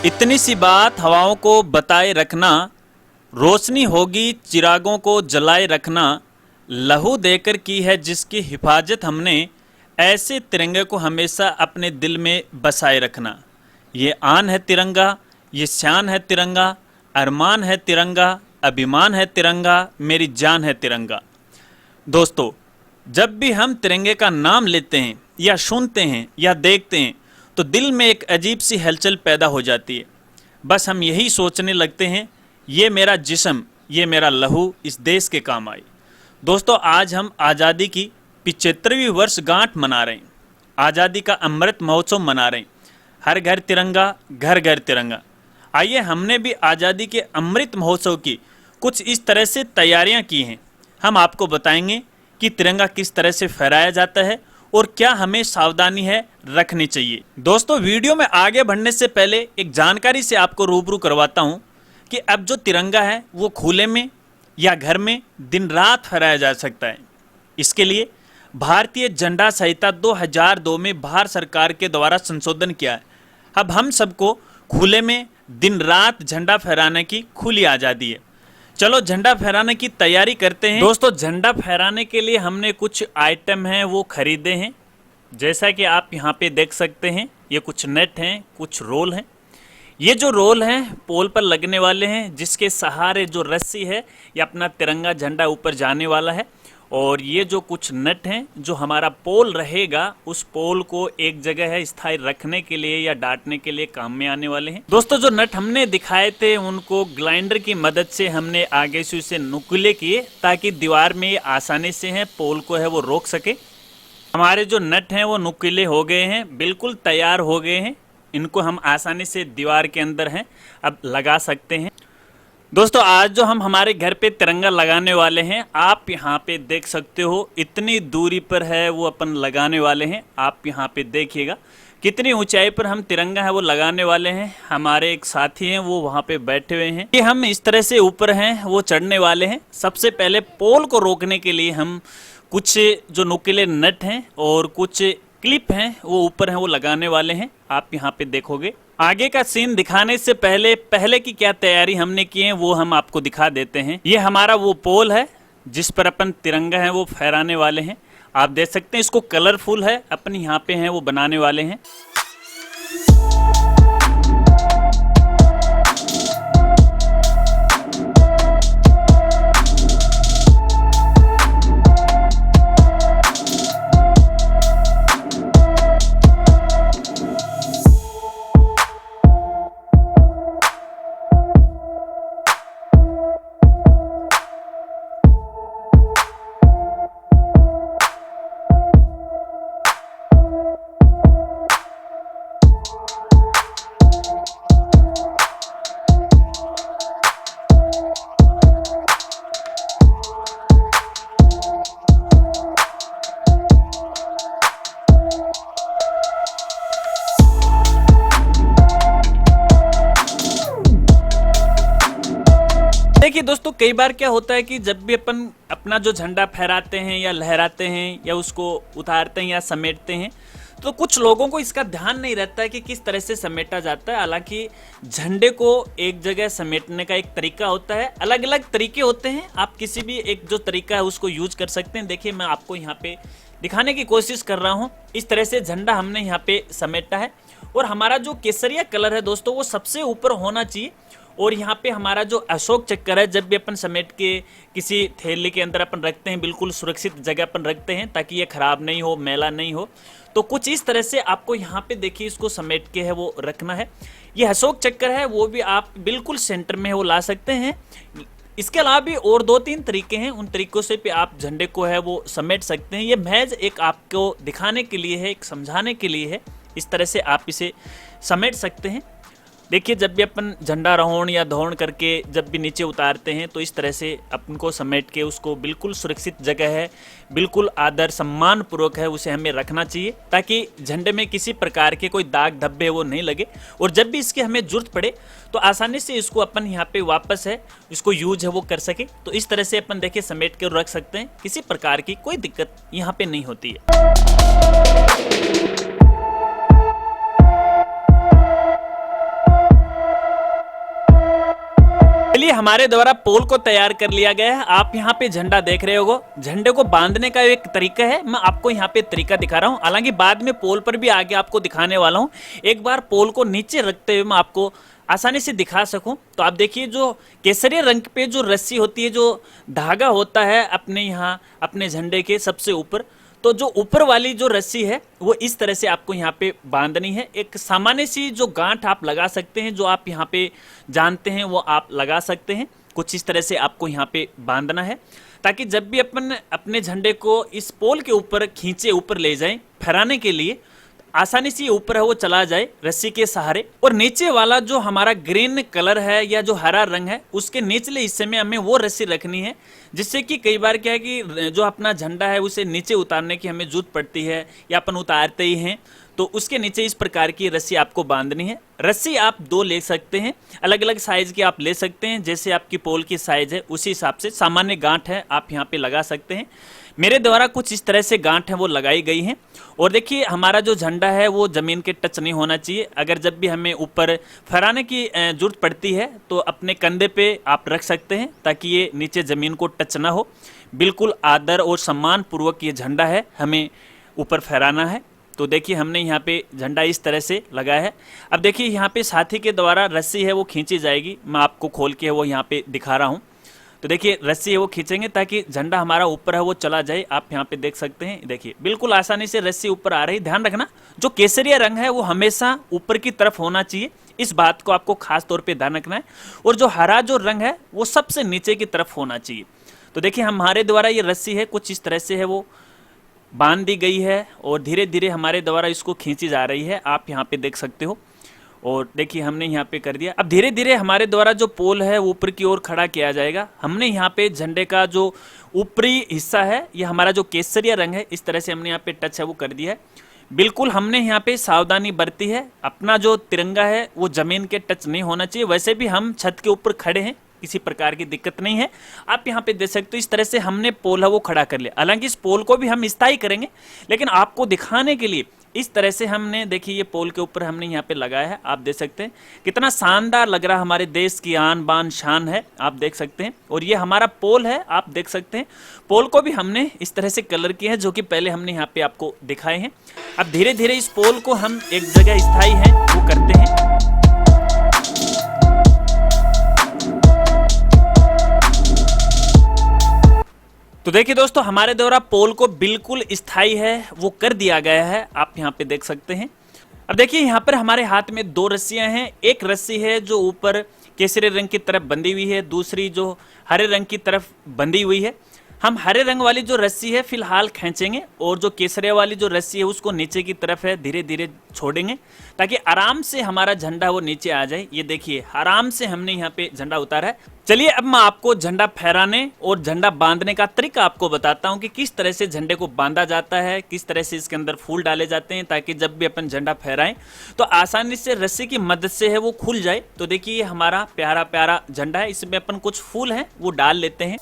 इतनी सी बात हवाओं को बताए रखना, रोशनी होगी चिरागों को जलाए रखना, लहू देकर की है जिसकी हिफाजत हमने, ऐसे तिरंगे को हमेशा अपने दिल में बसाए रखना। ये आन है तिरंगा, ये शान है तिरंगा, अरमान है तिरंगा, अभिमान है तिरंगा, मेरी जान है तिरंगा। दोस्तों, जब भी हम तिरंगे का नाम लेते हैं या सुनते हैं या देखते हैं तो दिल में एक अजीब सी हलचल पैदा हो जाती है। बस हम यही सोचने लगते हैं, ये मेरा जिस्म, ये मेरा लहू इस देश के काम आए। दोस्तों, आज हम आज़ादी की 75वीं वर्षगांठ मना रहे हैं। आज़ादी का अमृत महोत्सव मना रहे हैं। हर घर तिरंगा, घर घर तिरंगा। आइए, हमने भी आज़ादी के अमृत महोत्सव की कुछ इस तरह से तैयारियां की हैं। हम आपको बताएंगे कि तिरंगा किस तरह से फहराया जाता है और क्या हमें सावधानी है रखनी चाहिए। दोस्तों, वीडियो में आगे बढ़ने से पहले एक जानकारी से आपको रूबरू करवाता हूं कि अब जो तिरंगा है वो खुले में या घर में दिन रात फहराया जा सकता है। इसके लिए भारतीय झंडा संहिता 2002 में भारत सरकार के द्वारा संशोधन किया है। अब हम सबको खुले में दिन रात झंडा फहराने की खुली आज़ादी है। चलो झंडा फहराने की तैयारी करते हैं। दोस्तों, झंडा फहराने के लिए हमने कुछ आइटम हैं वो खरीदे हैं। जैसा कि आप यहाँ पे देख सकते हैं, ये कुछ नेट हैं, कुछ रोल हैं। ये जो रोल हैं पोल पर लगने वाले हैं, जिसके सहारे जो रस्सी है ये अपना तिरंगा झंडा ऊपर जाने वाला है। और ये जो कुछ नट हैं, जो हमारा पोल रहेगा, उस पोल को एक जगह है स्थायी रखने के लिए या डांटने के लिए काम में आने वाले हैं। दोस्तों, जो नट हमने दिखाए थे उनको ग्राइंडर की मदद से हमने आगे से उसे नुकीले किए ताकि दीवार में आसानी से है पोल को है वो रोक सके। हमारे जो नट हैं वो नुकीले हो गए हैं, बिल्कुल तैयार हो गए हैं। इनको हम आसानी से दीवार के अंदर हैं अब लगा सकते हैं। दोस्तों, आज जो हम हमारे घर पे तिरंगा लगाने वाले हैं, आप यहाँ पे देख सकते हो इतनी दूरी पर है वो अपन लगाने वाले हैं। आप यहाँ पे देखिएगा कितनी ऊंचाई पर हम तिरंगा है वो लगाने वाले हैं। हमारे एक साथी हैं वो वहाँ पे बैठे हुए हैं। ये हम इस तरह से ऊपर हैं वो चढ़ने वाले हैं। सबसे पहले पोल को रोकने के लिए हम कुछ जो नुकीले नट हैं और कुछ क्लिप हैं वो ऊपर हैं वो लगाने वाले हैं। आप यहाँ पे देखोगे। आगे का सीन दिखाने से पहले की क्या तैयारी हमने की है वो हम आपको दिखा देते हैं। ये हमारा वो पोल है जिस पर अपन तिरंगा है वो फहराने वाले हैं। आप देख सकते हैं इसको कलरफुल है अपन यहाँ पे हैं वो बनाने वाले हैं। देखिए दोस्तों, कई बार क्या होता है कि जब भी अपन अपना जो झंडा फहराते हैं या लहराते हैं या उसको उतारते हैं या समेटते हैं तो कुछ लोगों को इसका ध्यान नहीं रहता है कि किस तरह से समेटा जाता है। हालांकि झंडे को एक जगह समेटने का एक तरीका होता है, अलग अलग तरीके होते हैं। आप किसी भी एक जो तरीका है उसको यूज कर सकते हैं। देखिए, मैं आपको यहाँ पे दिखाने की कोशिश कर रहा हूँ। इस तरह से झंडा हमने यहाँ पे समेटा है और हमारा जो केसरिया कलर है दोस्तों वो सबसे ऊपर होना चाहिए। और यहाँ पे हमारा जो अशोक चक्कर है, जब भी अपन समेट के किसी थैली के अंदर अपन रखते हैं, बिल्कुल सुरक्षित जगह अपन रखते हैं ताकि ये खराब नहीं हो, मैला नहीं हो। तो कुछ इस तरह से आपको यहाँ पे देखिए इसको समेट के है वो रखना है। ये अशोक चक्कर है वो भी आप बिल्कुल सेंटर में है वो ला सकते हैं। इसके अलावा भी और 2-3 तरीके हैं, उन तरीकों से भी आप झंडे को है वो समेट सकते हैं। ये महज एक आपको दिखाने के लिए है, एक समझाने के लिए है। इस तरह से आप इसे समेट सकते हैं। देखिए, जब भी अपन झंडा रोहण या धोण करके जब भी नीचे उतारते हैं तो इस तरह से अपन को समेट के उसको बिल्कुल सुरक्षित जगह है, बिल्कुल आदर सम्मान पूर्वक है उसे हमें रखना चाहिए ताकि झंडे में किसी प्रकार के कोई दाग धब्बे वो नहीं लगे। और जब भी इसकी हमें जरूरत पड़े तो आसानी से इसको अपन यहाँ पे वापस है इसको यूज है वो कर सके। तो इस तरह से अपन देखिए समेट के रख सकते हैं, किसी प्रकार की कोई दिक्कत यहाँ पे नहीं होती है। चलिए, हमारे द्वारा पोल को तैयार कर लिया गया है। आप यहाँ पे झंडा देख रहे होगो। झंडे को बांधने का एक तरीका है, मैं आपको यहाँ पे तरीका दिखा रहा हूँ। हालांकि बाद में पोल पर भी आगे आपको दिखाने वाला हूँ। एक बार पोल को नीचे रखते हुए मैं आपको आसानी से दिखा सकूं। तो आप देखिए, जो केसरिया रंग पे जो रस्सी होती है, जो धागा होता है अपने यहाँ अपने झंडे के सबसे ऊपर, तो जो ऊपर वाली जो रस्सी है वो इस तरह से आपको यहाँ पे बांधनी है। एक सामान्य सी जो गांठ आप लगा सकते हैं, जो आप यहाँ पे जानते हैं वो आप लगा सकते हैं। कुछ इस तरह से आपको यहाँ पे बांधना है, ताकि जब भी अपन अपने झंडे को इस पोल के ऊपर खींचे, ऊपर ले जाएं फहराने के लिए, आसानी से ऊपर है वो चला जाए रस्सी के सहारे। और नीचे वाला जो हमारा ग्रीन कलर है या जो हरा रंग है, उसके निचले हिस्से में हमें वो रस्सी रखनी है, जिससे कि कई बार क्या है कि जो अपना झंडा है उसे नीचे उतारने की हमें जरूरत पड़ती है, या अपन उतारते ही हैं, तो उसके नीचे इस प्रकार की रस्सी आपको बांधनी है। रस्सी आप 2 ले सकते हैं, अलग अलग साइज की आप ले सकते हैं, जैसे आपकी पोल की साइज है उसी हिसाब से। सामान्य गांठ है आप यहाँ पे लगा सकते हैं। मेरे द्वारा कुछ इस तरह से गांठ है वो लगाई गई हैं। और देखिए, हमारा जो झंडा है वो ज़मीन के टच नहीं होना चाहिए। अगर जब भी हमें ऊपर फहराने की जरूरत पड़ती है तो अपने कंधे पे आप रख सकते हैं, ताकि ये नीचे ज़मीन को टच ना हो। बिल्कुल आदर और सम्मान पूर्वक ये झंडा है हमें ऊपर फहराना है। तो देखिए, हमने यहाँ पे झंडा इस तरह से लगाया है। अब देखिए, यहाँ पे साथी के द्वारा रस्सी है वो खींची जाएगी। मैं आपको खोल के वो यहाँ पे दिखा रहा हूँ। तो देखिए, रस्सी है वो खींचेंगे ताकि झंडा हमारा ऊपर है वो चला जाए। आप यहाँ पे देख सकते हैं, देखिए बिल्कुल आसानी से रस्सी ऊपर आ रही। ध्यान रखना, जो केसरिया रंग है वो हमेशा ऊपर की तरफ होना चाहिए, इस बात को आपको खास तौर पे ध्यान रखना है। और जो हरा जो रंग है वो सबसे नीचे की तरफ होना चाहिए। तो देखिए, हमारे द्वारा ये रस्सी है कुछ इस तरह से है वो बांध दी गई है, और धीरे धीरे हमारे द्वारा इसको खींची जा रही है। आप यहाँ पे देख सकते हो। और देखिए, हमने यहाँ पे कर दिया। अब धीरे धीरे हमारे द्वारा जो पोल है ऊपर की ओर खड़ा किया जाएगा। हमने यहाँ पे झंडे का जो ऊपरी हिस्सा है, ये हमारा जो केसरिया रंग है, इस तरह से हमने यहाँ पे टच है वो कर दिया है। बिल्कुल हमने यहाँ पे सावधानी बरती है। अपना जो तिरंगा है वो जमीन के टच नहीं होना चाहिए। वैसे भी हम छत के ऊपर खड़े हैं, किसी प्रकार की दिक्कत नहीं है। आप यहाँ पे देख सकते हो, इस तरह से हमने पोल है वो खड़ा कर लिया। हालांकि इस पोल को भी हम स्थायी करेंगे, लेकिन आपको दिखाने के लिए इस तरह से हमने, देखिए ये पोल के ऊपर हमने यहाँ पे लगाया है। आप देख सकते हैं कितना शानदार लग रहा है, हमारे देश की आन बान शान है, आप देख सकते हैं। और ये हमारा पोल है, आप देख सकते हैं। पोल को भी हमने इस तरह से कलर किया है, जो कि पहले हमने यहाँ पे आपको दिखाए हैं। अब धीरे धीरे इस पोल को हम एक जगह स्थायी है वो करते हैं। तो देखिए दोस्तों, हमारे द्वारा पोल को बिल्कुल स्थायी है वो कर दिया गया है। आप यहाँ पे देख सकते हैं। अब देखिए, यहाँ पर हमारे हाथ में 2 रस्सियां हैं। एक रस्सी है जो ऊपर केसरी रंग की तरफ बंधी हुई है, दूसरी जो हरे रंग की तरफ बंधी हुई है। हम हरे रंग वाली जो रस्सी है फिलहाल खींचेंगे, और जो केसरिया वाली जो रस्सी है उसको नीचे की तरफ है धीरे धीरे छोड़ेंगे, ताकि आराम से हमारा झंडा वो नीचे आ जाए। ये देखिए, आराम से हमने यहाँ पे झंडा उतारा है। चलिए, अब मैं आपको झंडा फहराने और झंडा बांधने का तरीका आपको बताता हूँ कि किस तरह से झंडे को बांधा जाता है, किस तरह से इसके अंदर फूल डाले जाते हैं, ताकि जब भी अपन झंडा फहराएं तो आसानी से रस्सी की मदद से है वो खुल जाए। तो देखिए, ये हमारा प्यारा प्यारा झंडा है, इसमें अपन कुछ फूल हैं वो डाल लेते हैं।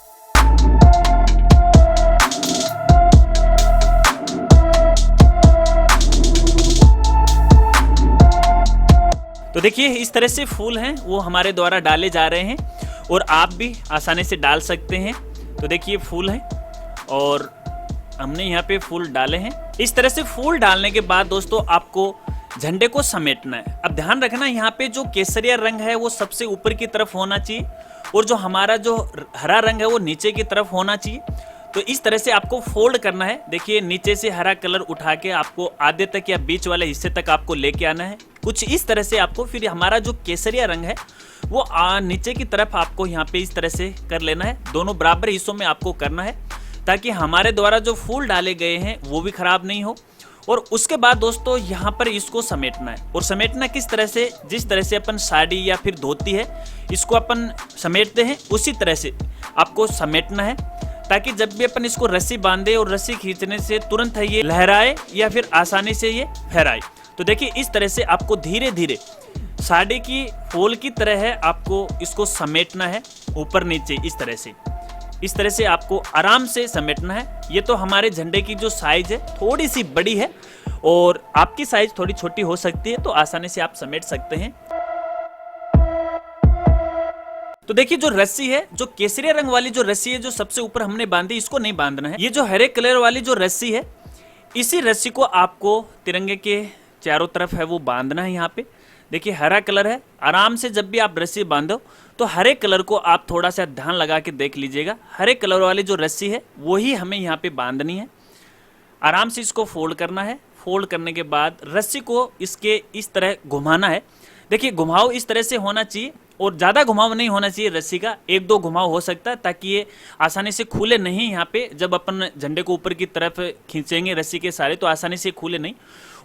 तो देखिए, इस तरह से फूल हैं वो हमारे द्वारा डाले जा रहे हैं, और आप भी आसानी से डाल सकते हैं। तो देखिए, फूल हैं और हमने यहाँ पे फूल डाले हैं। इस तरह से फूल डालने के बाद दोस्तों आपको झंडे को समेटना है। अब ध्यान रखना, यहाँ पे जो केसरिया रंग है वो सबसे ऊपर की तरफ होना चाहिए, और जो हमारा जो हरा रंग है वो नीचे की तरफ होना चाहिए। तो इस तरह से आपको फोल्ड करना है। देखिए, नीचे से हरा कलर उठा के आपको आधे तक या बीच वाले हिस्से तक आपको लेके आना है, कुछ इस तरह से आपको। फिर हमारा जो केसरिया रंग है वो नीचे की तरफ आपको यहाँ पे इस तरह से कर लेना है। दोनों बराबर हिस्सों में आपको करना है, ताकि हमारे द्वारा जो फूल डाले गए हैं वो भी खराब नहीं हो। और उसके बाद दोस्तों यहाँ पर इसको समेटना है। और समेटना किस तरह से, जिस तरह से अपन साड़ी या फिर धोती है इसको अपन समेटते हैं, उसी तरह से आपको समेटना है, ताकि जब भी अपन इसको रस्सी बांधे और रस्सी खींचने से तुरंत है ये लहराए या फिर आसानी से ये फहराए। तो देखिए, इस तरह से आपको धीरे धीरे साड़ी की फूल की तरह है आपको इसको समेटना है, ऊपर नीचे इस तरह से आपको आराम से समेटना है। ये तो हमारे झंडे की जो साइज है थोड़ी सी बड़ी है, और आपकी साइज थोड़ी छोटी हो सकती है, तो आसानी से आप समेट सकते हैं। तो देखिए जो रस्सी है, जो केसरिया रंग वाली जो रस्सी है जो सबसे ऊपर हमने बांधी, इसको नहीं बांधना है। ये जो हरे कलर वाली जो रस्सी है, इसी रस्सी को आपको तिरंगे के चारों तरफ है वो बांधना है। यहाँ पे देखिए हरा कलर है, आराम से जब भी आप रस्सी बांधो तो हरे कलर को आप थोड़ा सा ध्यान लगा के देख लीजिएगा। हरे कलर वाली जो रस्सी है वही हमें यहाँ पे बांधनी है। आराम से इसको फोल्ड करना है। फोल्ड करने के बाद रस्सी को इसके इस तरह घुमाना है। देखिए घुमाव इस तरह से होना चाहिए और ज़्यादा घुमाव नहीं होना चाहिए रस्सी का, 1-2 घुमाव हो सकता है ताकि ये आसानी से खुले नहीं। यहाँ पे जब अपन झंडे को ऊपर की तरफ खींचेंगे रस्सी के सारे तो आसानी से खुले नहीं।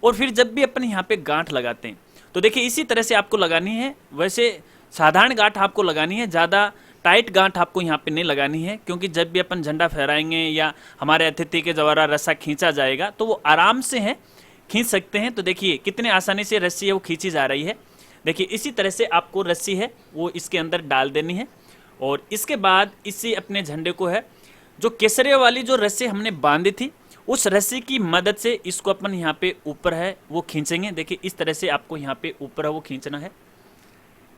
और फिर जब भी अपन यहाँ पे गांठ लगाते हैं तो देखिए इसी तरह से आपको लगानी है। वैसे साधारण गांठ आपको लगानी है, ज़्यादा टाइट गांठ आपको यहाँ पे नहीं लगानी है, क्योंकि जब भी अपन झंडा फहराएंगे या हमारे अतिथि के द्वारा रस्सा खींचा जाएगा तो वो आराम से है खींच सकते हैं। तो देखिए कितने आसानी से रस्सी है वो खींची जा रही है। देखिए इसी तरह से आपको रस्सी है वो इसके अंदर डाल देनी है और इसके बाद इसी अपने झंडे को है जो केसरिया वाली जो रस्सी हमने बांधी थी उस रस्सी की मदद से इसको अपन यहाँ पे ऊपर है वो खींचेंगे। देखिए इस तरह से आपको यहाँ पे ऊपर है वो खींचना है।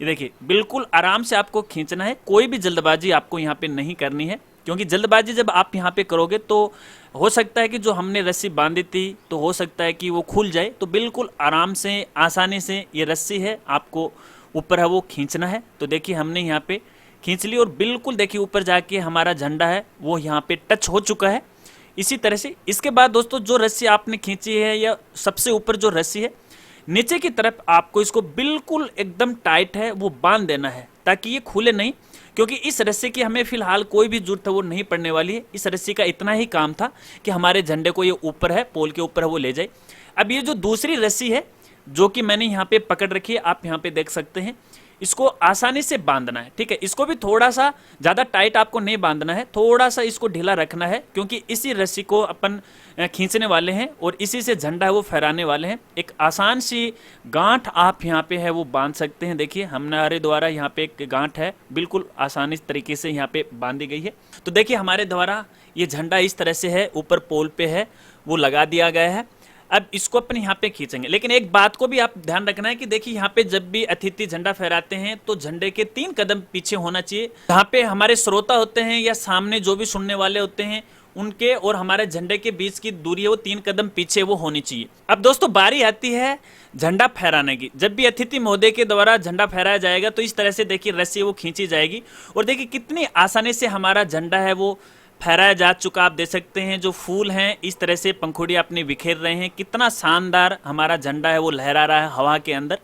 ये देखिए बिल्कुल आराम से आपको खींचना है, कोई भी जल्दबाजी आपको यहाँ पे नहीं करनी है, क्योंकि जल्दबाजी जब आप यहाँ पे करोगे तो हो सकता है कि जो हमने रस्सी बांधी थी तो हो सकता है कि वो खुल जाए। तो बिल्कुल आराम से आसानी से ये रस्सी है आपको ऊपर है वो खींचना है। तो देखिए हमने यहाँ पे खींच ली और बिल्कुल देखिए ऊपर जाके हमारा झंडा है वो यहाँ पे टच हो चुका है। इसी तरह से इसके बाद दोस्तों जो रस्सी आपने खींची है या सबसे ऊपर जो रस्सी है नीचे की तरफ आपको इसको बिल्कुल एकदम टाइट है वो बांध देना है ताकि ये खुले नहीं, क्योंकि इस रस्सी की हमें फिलहाल कोई भी जरूरत है वो नहीं पड़ने वाली है। इस रस्सी का इतना ही काम था कि हमारे झंडे को ये ऊपर है पोल के ऊपर है वो ले जाए। अब ये जो दूसरी रस्सी है जो कि मैंने यहाँ पे पकड़ रखी है, आप यहाँ पे देख सकते हैं, इसको आसानी से बांधना है। ठीक है, इसको भी थोड़ा सा ज़्यादा टाइट आपको नहीं बांधना है, थोड़ा सा इसको ढीला रखना है, क्योंकि इसी रस्सी को अपन खींचने वाले हैं और इसी से झंडा है वो फहराने वाले हैं। एक आसान सी गांठ आप यहाँ पे है वो बांध सकते हैं। देखिए हमारे द्वारा यहाँ पे एक गांठ है बिल्कुल आसानी तरीके से यहाँ पे बांधी गई है। तो देखिए हमारे द्वारा ये झंडा इस तरह से है ऊपर पोल पे है वो लगा दिया गया है। अब इसको अपन यहाँ पे खींचेंगे, लेकिन एक बात को भी आप ध्यान रखना है कि देखिए यहाँ पे जब भी अतिथि झंडा फहराते हैं तो झंडे के 3 कदम पीछे होना चाहिए। जहाँ पे हमारे श्रोता होते हैं या सामने जो भी सुनने वाले होते हैं उनके और हमारे झंडे के बीच की दूरी है वो 3 कदम पीछे वो होनी चाहिए। अब दोस्तों बारी आती है झंडा फहराने की। जब भी अतिथि महोदय के द्वारा झंडा फहराया जाएगा तो इस तरह से देखिए रस्सी वो खींची जाएगी और देखिए कितनी आसानी से हमारा झंडा है वो फहराया जा चुका। आप देख सकते हैं जो फूल हैं इस तरह से पंखुड़ी अपने बिखेर रहे हैं, कितना शानदार हमारा झंडा है वो लहरा रहा है हवा के अंदर।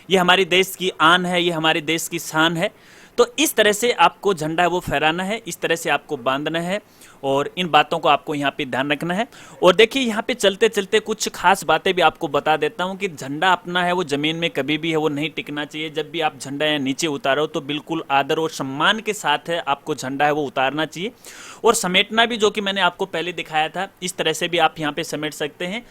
ये हमारे देश की आन है, ये हमारे देश की शान है। तो इस तरह से आपको झंडा है वो फहराना है, इस तरह से आपको बांधना है और इन बातों को आपको यहाँ पे ध्यान रखना है। और देखिए यहाँ पे चलते चलते कुछ खास बातें भी आपको बता देता हूँ कि झंडा अपना है वो ज़मीन में कभी भी है वो नहीं टिकना चाहिए। जब भी आप झंडा या नीचे उतारो तो बिल्कुल आदर और सम्मान के साथ है आपको झंडा है वो उतारना चाहिए। और समेटना भी जो कि मैंने आपको पहले दिखाया था इस तरह से भी आप यहाँ पे समेट सकते हैं।